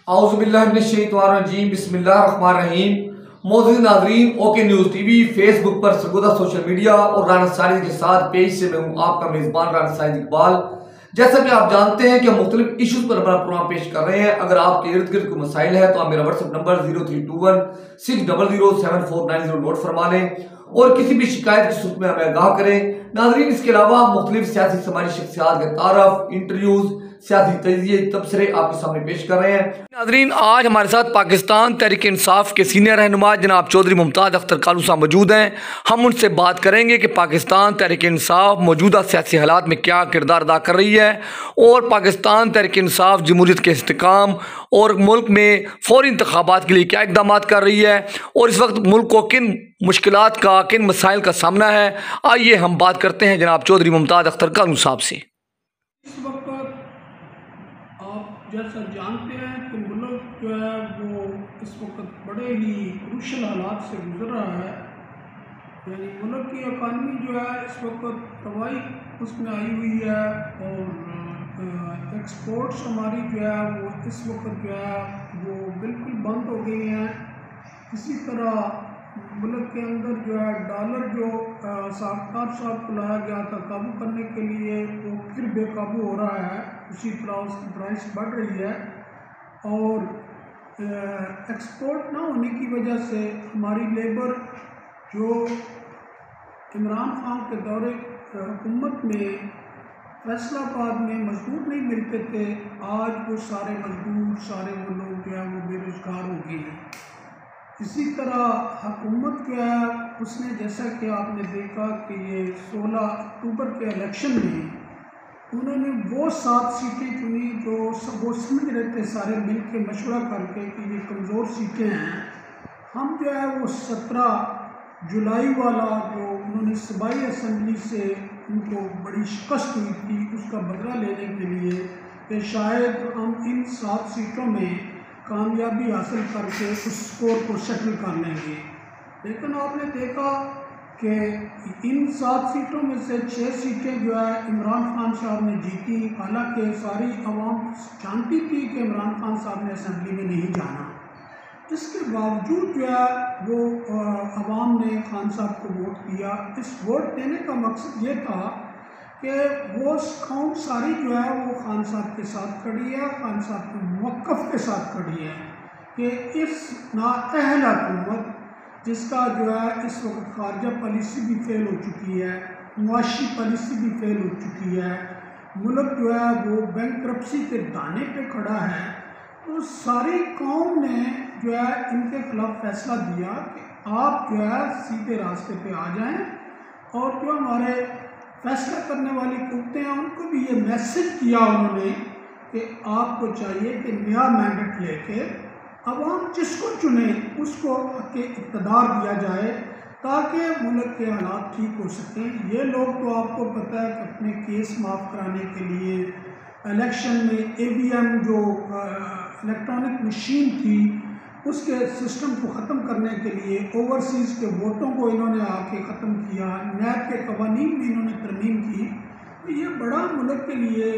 औज़ुबिल्लाहिमिनश्शैतानिर्रजीम बिस्मिल्लाहिर्रहमानिर्रहीम। मौजूद नाज़रीन, ओके न्यूज़ टीवी, फेसबुक पर सरगोदा सोशल मीडिया और राना साजिद के साथ पेज से मैं हूँ आपका मेज़बान राना साजिद इकबाल। जैसा कि आप जानते हैं कि हम मुख्तलिफ इशूज़ पर अपना प्रोग्राम पेश कर रहे हैं। अगर आपके इर्द गिर्द कोई मसाइल है तो आप मेरा व्हाट्सएप नंबर 0321600749 नोट फरमा लें और किसी भी शिकायत की सूरत में हमें आगाह करें। नाज़रीन, इसके अलावा मुख्तलिफ सियासी समाजी शख्सियात के तारफ, इंटरव्यूज़, सियासी तजिए, तबसरे आपके सामने पेश कर रहे हैं। नाज़रीन, आज हमारे साथ पाकिस्तान तहरीक इंसाफ के सीनियर रहनुमा जनाब चौधरी मुमताज़ अख्तर कालू साहब मौजूद हैं। हम उनसे बात करेंगे कि पाकिस्तान तहरीक इंसाफ मौजूदा सियासी हालात में क्या किरदार अदा कर रही है और पाकिस्तान तहरीक इंसाफ जमहूरियत के इस्तेकाम और मुल्क में फौरी इंतखाबात के लिए क्या इक़दाम कर रही है और इस वक्त मुल्क को किन मुश्किलात का, किन मसाइल का सामना है। आइए हम बात करते हैं जनाब चौधरी मुमताज़ अख्तर कालू साहब से। इस वक्त आप जैसा जानते हैं कि मुल्क जो है वो इस वक्त बड़े ही क्रूशल हालात से गुजर रहा है। यानी मुल्क की इकानमी जो है इस वक्त तबाही उसमें आई हुई है और एक्सपोर्ट्स हमारी जो है वो इस वक्त जो है वो बिल्कुल बंद हो गई हैं। इसी तरह मुल्क के अंदर जो है डॉलर जो साख्तार साहब को लाया गया था काबू करने के लिए वो फिर बेकाबू हो रहा है। उसी तरह उसकी प्राइस बढ़ रही है और एक्सपोर्ट ना होने की वजह से हमारी लेबर जो इमरान खान के दौरे हुकूमत में फैसलाबाद में मजदूर नहीं मिलते थे, आज वो सारे मजदूर, सारे वो लोग जो है वो बेरोज़गार हो गए हैं। इसी तरह हुकूमत जो है उसने, जैसा कि आपने देखा कि ये 16 अक्टूबर के इलेक्शन में उन्होंने वो 7 सीटें चुनी जो वो समझ रहे थे सारे मिल के मशवरा करके कि ये कमज़ोर सीटें हैं। हम जो है वो 17 जुलाई वाला जो उन्होंने सूबाई असम्बली से उनको बड़ी शिकस्त हुई थी उसका बदला लेने के लिए कि शायद हम इन 7 सीटों में कामयाबी हासिल करके उस स्कोर को सेटल कर लेंगे। लेकिन आपने देखा कि इन 7 सीटों में से 6 सीटें जो है इमरान खान साहब ने जीती। हालांकि सारी आवाम जानती थी कि इमरान खान साहब ने असम्बली में नहीं जाना, इसके बावजूद जो है वो आवाम ने खान साहब को वोट दिया। इस वोट देने का मकसद ये था कि वो कौम सारी जो है वो खान साहब के साथ खड़ी है, खान साहब के मौक़िफ़ के साथ खड़ी है कि इस नाअहल हुकूमत जिसका जो है इस वक्त खारजा पॉलिसी भी फेल हो चुकी है, मुआशी पॉलिसी भी फेल हो चुकी है, मुल्क जो है वो बैंकरप्सी के दाने पे खड़ा है, तो सारी कौम ने जो है इनके ख़िलाफ़ फैसला दिया कि आप जो है सीधे रास्ते पे आ जाएं और जो हमारे फैसला करने वाली कुत्ते हैं उनको भी ये मैसेज दिया उन्होंने कि आपको चाहिए कि नया मैंडेट लेके अवाम जिसको चुने उसको के इक़्तिदार दिया जाए ताकि मुल्क के हालात ठीक हो सकें। ये लोग तो आपको पता है कि अपने केस माफ़ कराने के लिए इलेक्शन में EVM जो इलेक्ट्रॉनिक मशीन थी उसके सिस्टम को ख़त्म करने के लिए ओवरसीज़ के वोटों को इन्होंने आके ख़त्म किया, नैब के कवानीन में इन्होंने तरमीम की। तो ये बड़ा मुल्क के लिए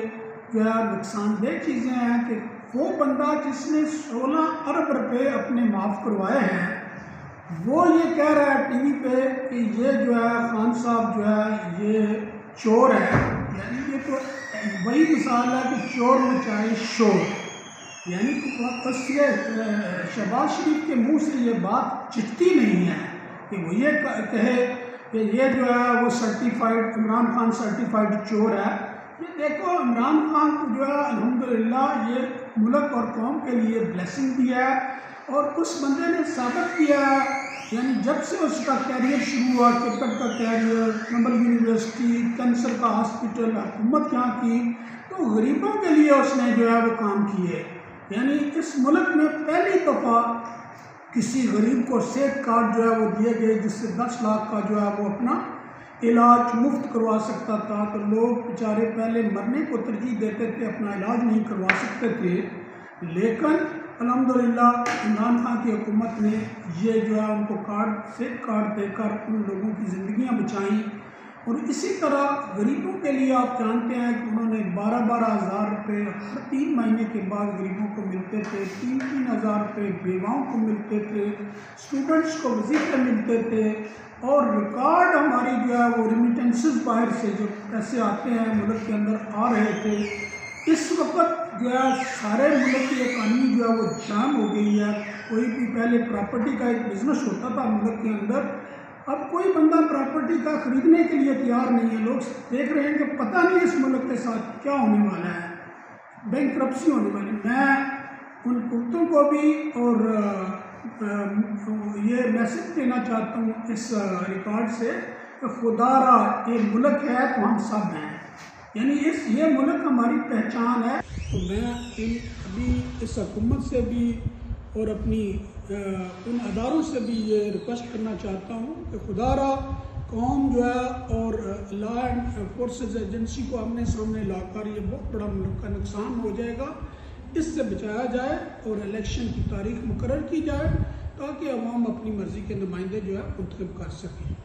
जो है नुकसानदेह चीज़ें हैं कि वो बंदा जिसने 16 अरब रुपए अपने माफ़ करवाए हैं वो ये कह रहा है टीवी पे कि ये जो है खान साहब जो है ये चोर है। यानी ये तो वही मिसाल है कि चोर मचाए शोर। यानी कि शहबाज शरीफ के मुंह से ये बात चिटती नहीं है कि वो ये कहे कि ये जो है वो सर्टिफाइड इमरान खान सर्टिफाइड चोर है। ये देखो इमरान खान को जो है अल्हम्दुलिल्लाह ये मुल्क और कौम के लिए ब्लेसिंग दिया है और उस बंदे ने साबित किया है। यानी जब से उसका कैरियर शुरू हुआ, क्रिकेट का कैरियर, नंबल यूनिवर्सिटी, कैंसर का हॉस्पिटल, हुकूमत यहाँ की, तो गरीबों के लिए उसने जो है वो काम किए। यानी इस मुल्क में पहली दफ़ा किसी गरीब को सेहत कार्ड जो है वो दिए गए जिससे 10 लाख का जो है वो अपना इलाज मुफ्त करवा सकता था। तो लोग बेचारे पहले मरने को तरजीह देते थे, अपना इलाज नहीं करवा सकते थे। लेकिन अल्हम्दुलिल्लाह इमरान खान की हुकूमत ने ये जो है उनको कार्ड, सेहत कार्ड देकर उन लोगों की ज़िंदगियाँ बचाईं और इसी तरह गरीबों के लिए आप जानते हैं कि उन्होंने 12-12 हज़ार रुपये हर 3 महीने के बाद गरीबों को मिलते थे, 3-3 हज़ार रुपये बेवाओं को मिलते थे, स्टूडेंट्स को वजीफे मिलते थे और रिकॉर्ड हमारी जो है वो रिमिटेंसेस बाहर से जो पैसे आते हैं मुल्क के अंदर आ रहे थे। इस वक्त जो है सारे मुल्क की इकानमी जो है वो जाम हो गई है। कोई भी पहले प्रॉपर्टी का एक बिज़नेस होता था मुल्क के अंदर, अब कोई बंदा प्रॉपर्टी का ख़रीदने के लिए तैयार नहीं है। लोग देख रहे हैं कि पता नहीं इस मुल्क के साथ क्या होने वाला है, बैंकरप्सी होने वाली। मैं उन कुत्तों को भी और ये मैसेज देना चाहता हूँ इस रिकॉर्ड से कि खुदारा ये मुल्क है तो हम सब हैं, यानी ये मुल्क हमारी पहचान है। तो मैं अभी इस हुकूमत से भी और अपनी उन अदारों से भी ये रिक्वेस्ट करना चाहता हूँ कि खुदारा कौम जो है और लॉ एंड फोर्सेस एजेंसी को आमने सामने लाकर ये बहुत बड़ा मुल्क का नुकसान हो जाएगा, इससे बचाया जाए और इलेक्शन की तारीख मुकर्रर की जाए ताकि अवाम अपनी मर्ज़ी के नुमाइंदे जो है मुंतखब कर सकें।